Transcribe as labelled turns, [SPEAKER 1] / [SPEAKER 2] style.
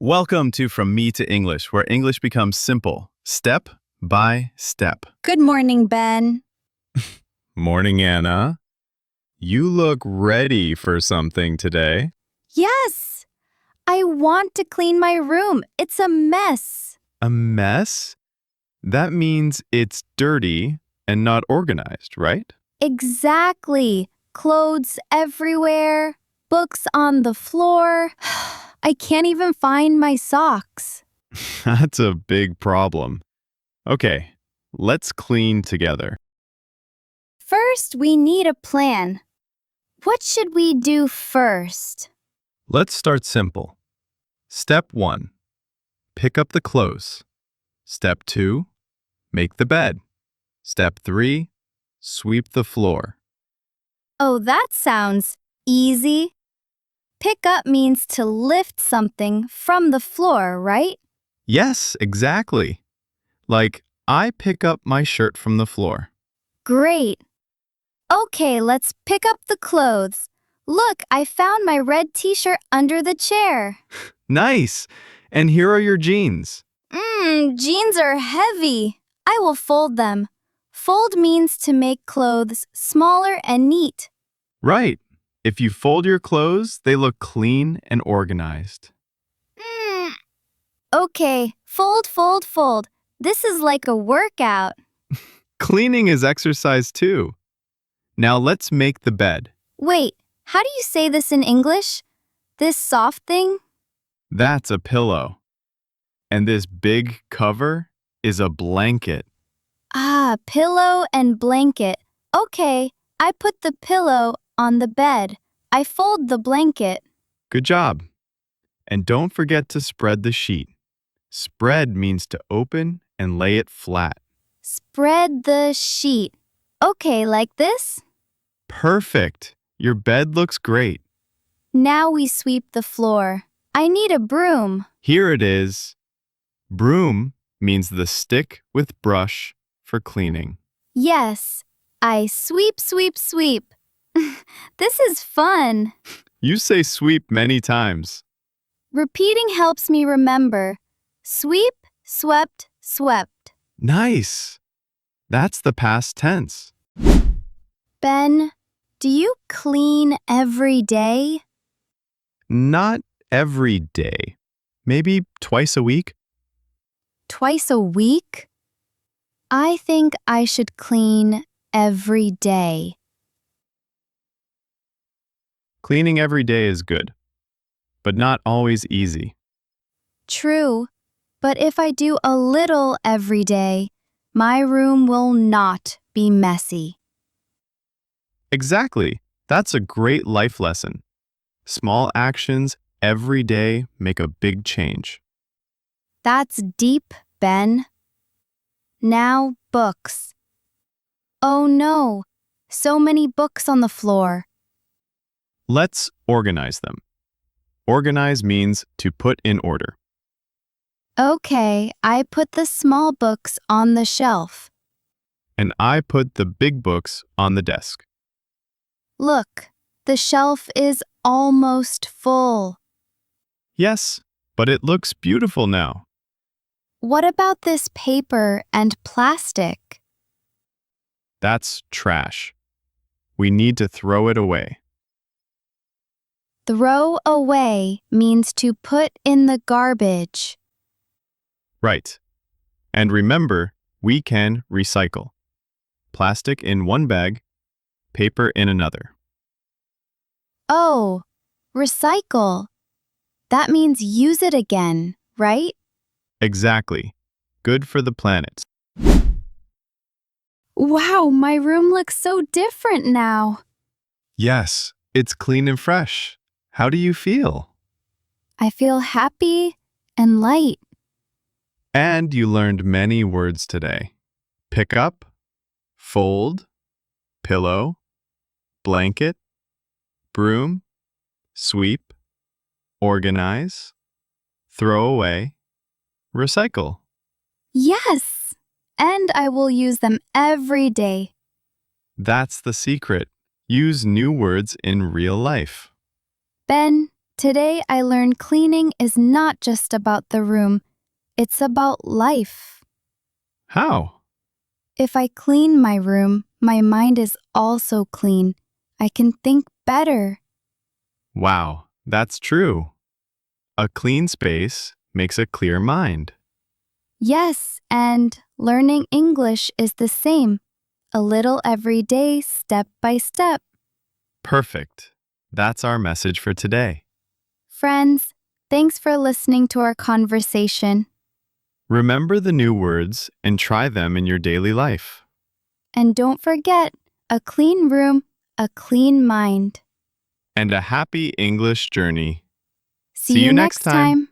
[SPEAKER 1] Welcome to From Me to English, where English becomes simple, step by step.
[SPEAKER 2] Good morning, Ben.
[SPEAKER 1] Morning, Anna. You look ready for something today.
[SPEAKER 2] Yes, I want to clean my room. It's a mess.
[SPEAKER 1] A mess? That means it's dirty and not organized, right?
[SPEAKER 2] Exactly. Clothes everywhere, books on the floor. I can't even find my socks.
[SPEAKER 1] That's a big problem. Okay, let's clean together.
[SPEAKER 2] First, we need a plan. What should we do first?
[SPEAKER 1] Let's start simple. Step 1. Pick up the clothes. Step 2. Make the bed. Step 3. Sweep the floor.
[SPEAKER 2] Oh, that sounds easy. Pick up means to lift something from the floor, right?
[SPEAKER 1] Yes, exactly. Like, I pick up my shirt from the floor.
[SPEAKER 2] Great. Okay, let's pick up the clothes. Look, I found my red t-shirt under the chair.
[SPEAKER 1] Nice! And here are your jeans.
[SPEAKER 2] Jeans are heavy. I will fold them. Fold means to make clothes smaller and neat.
[SPEAKER 1] Right. If you fold your clothes, they look clean and organized.
[SPEAKER 2] Okay, fold, fold, fold. This is like a workout.
[SPEAKER 1] Cleaning is exercise too. Now let's make the bed.
[SPEAKER 2] Wait, how do you say this in English? This soft thing?
[SPEAKER 1] That's a pillow. And this big cover is a blanket.
[SPEAKER 2] Ah, pillow and blanket. Okay, I put the pillow on the bed. I fold the blanket.
[SPEAKER 1] Good job. And don't forget to spread the sheet. Spread means to open and lay it flat.
[SPEAKER 2] Spread the sheet. Okay, like this?
[SPEAKER 1] Perfect. Your bed looks great.
[SPEAKER 2] Now we sweep the floor. I need a broom.
[SPEAKER 1] Here it is. Broom means the stick with brush for cleaning.
[SPEAKER 2] Yes, I sweep, sweep, sweep. This is fun.
[SPEAKER 1] You say sweep many times.
[SPEAKER 2] Repeating helps me remember. Sweep, swept, swept.
[SPEAKER 1] Nice. That's the past tense.
[SPEAKER 2] Ben, do you clean every day?
[SPEAKER 1] Not every day. Maybe twice a week.
[SPEAKER 2] Twice a week? I think I should clean every day.
[SPEAKER 1] Cleaning every day is good, but not always easy.
[SPEAKER 2] True, but if I do a little every day, my room will not be messy.
[SPEAKER 1] Exactly. That's a great life lesson. Small actions every day make a big change.
[SPEAKER 2] That's deep, Ben. Now, books. Oh no, so many books on the floor.
[SPEAKER 1] Let's organize them. Organize means to put in order.
[SPEAKER 2] Okay, I put the small books on the shelf.
[SPEAKER 1] And I put the big books on the desk.
[SPEAKER 2] Look, the shelf is almost full.
[SPEAKER 1] Yes, but it looks beautiful now.
[SPEAKER 2] What about this paper and plastic?
[SPEAKER 1] That's trash. We need to throw it away.
[SPEAKER 2] Throw away means to put in the garbage.
[SPEAKER 1] Right. And remember, we can recycle. Plastic in one bag, paper in another.
[SPEAKER 2] Oh, recycle. That means use it again, right?
[SPEAKER 1] Exactly. Good for the planet.
[SPEAKER 2] Wow, my room looks so different now.
[SPEAKER 1] Yes, it's clean and fresh. How do you feel?
[SPEAKER 2] I feel happy and light.
[SPEAKER 1] And you learned many words today. Pick up, fold, pillow, blanket, broom, sweep, organize, throw away, recycle.
[SPEAKER 2] Yes, and I will use them every day.
[SPEAKER 1] That's the secret. Use new words in real life.
[SPEAKER 2] Ben, Today I learned cleaning is not just about the room, it's about life.
[SPEAKER 1] How?
[SPEAKER 2] If I clean my room, my mind is also clean. I can think better.
[SPEAKER 1] Wow, that's true. A clean space makes a clear mind.
[SPEAKER 2] Yes, and learning English is the same. A little every day, step by step.
[SPEAKER 1] Perfect. That's our message for today.
[SPEAKER 2] Friends, thanks for listening to our conversation.
[SPEAKER 1] Remember the new words and try them in your daily life.
[SPEAKER 2] And don't forget, a clean room, a clean mind.
[SPEAKER 1] And a happy English journey.
[SPEAKER 2] See you next time.